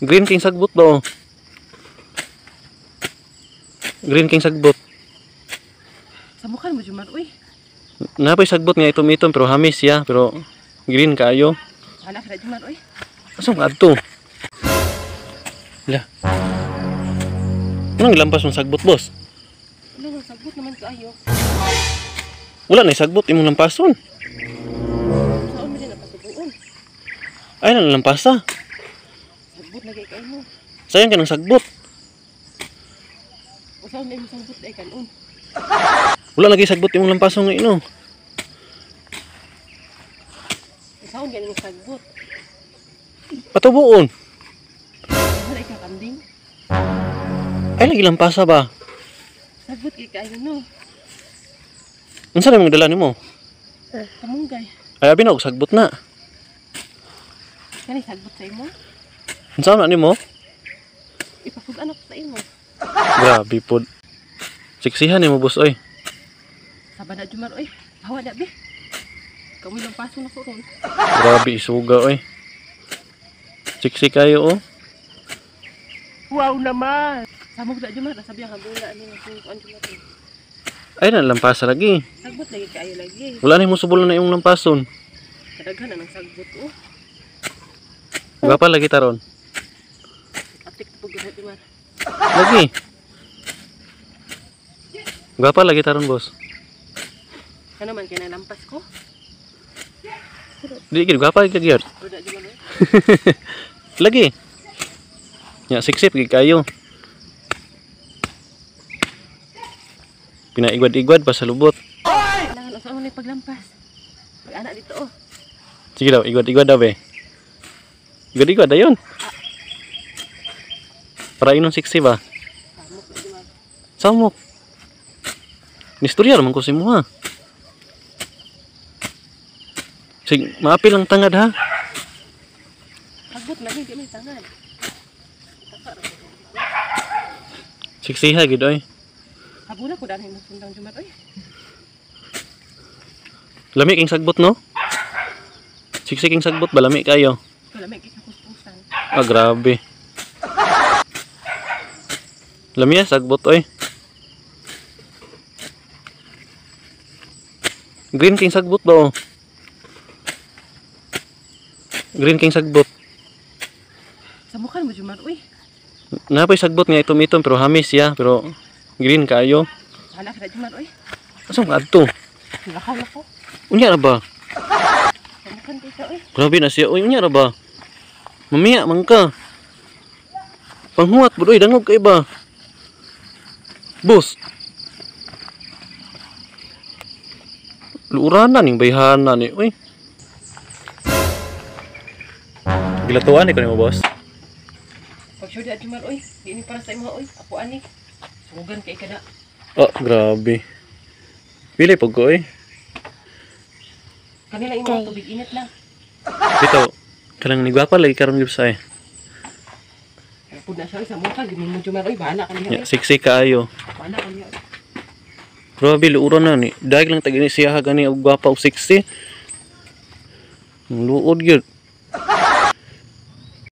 Green king sagbot ba oh? Green king sagbot. Sa mukha mo Jumar, uy. Napay sagbot nga itom-itom pero hamis ya, pero green kayo. Wala ka na Jumar, uy. Asa nga adto? La. Anong lampas mong sagbot, boss? Ano nga, sagbot naman kaayo. Wala na sagbot imong lampason. Saan mo din napasubuon? Ay nang lampasa. Sagbot lagi kayo mo. Sayang ka ng sagbot. O saan na yung sagbot ay kanon? Wala lagi sagbot imong lampason nga ino. O saan ganyan yung sagbot? Patubuon. Wala ikaw kanding? Ay lagi lampasa ba? Sagbot kayo no. Unsa na imong dala nimo? Kamunggay. Ay abi na og sagbot na. Kani sagbot sa imo? Unsa na nimo? Ipapug-anak sa imo. Grabe pod. Siksihan nimo boss oy. Sabada Jumar, uy. Hawa na be. Kami lang paso na ko ron. Grabe isuga oy. Siksi kayo oh. Wow naman. Samog na Jumar, nasabi ang hagula ni kung ano Jumar. Ay na lampasa lagi. Sagbot lagi kayo lagi. Wala na mo subol na imong lampason. Kadaghan na ng sagbot oh. Gapa lagi taron. Atik na pug Jumar. Lagi. Gapa lagi taron boss. Ano man kaya nalampas ko? Di gid gapa lagi gyud. Wala Jumar. Lagi. Ya siksip gid kayo. Pinaigwad-igwad pa sa lubot. Kailangan usaw ni paglampas. Pag-anak dito oh. Sige daw, igwad-igwad daw be. Igwad-igwad dayon. Para inon siksi ba? Samok na Jumar. Samok. Nistorya naman ko si mo ha. Sige, maapil ang tangad ha. Sagbot lagi di may tangan. Siksiha gid oy. Habuna ko dahil mo sundang Jumar oy. Lami king sagbot no? Siksi king sagbot ba lami kayo? Wala may kikapuspusan. Ah grabe. Lami ya sagbot oy. Green king sagbot ba oh? Green king sagbot. Sa mukha mo Jumar uy. Napay sagbot nga itom-itom pero hamis ya, pero green kayo. Wala ka na Jumar uy. Asa nga adto? Lakaw na ko. Unya ra ba? Sa mukha dito uy. Grabe na siya. Uy, unya ra ba? Mamiya man ka. Panghuwat bud oy, dangog kay ba? Boss. Luuranan ning bayhana ni. Uy. Gilatuan ni ko nimo boss. Pag sure di Jumar uy. Di ni para sa imo uy. Apo ani. Sugan kay kada. Oh, grabe. Pili pag ko eh. Kanila imo tubig init lang. Bitaw, kanang nigwapa lagi karon gyud sa eh. Pud na siya sa mukha gid mo Jumar uy. Bahala ka niya. Siksi kaayo. Bahala ka niya. Grabe luuran na ni. Daig lang tag ini siya gani og gwapa og siksi. Luod gyud.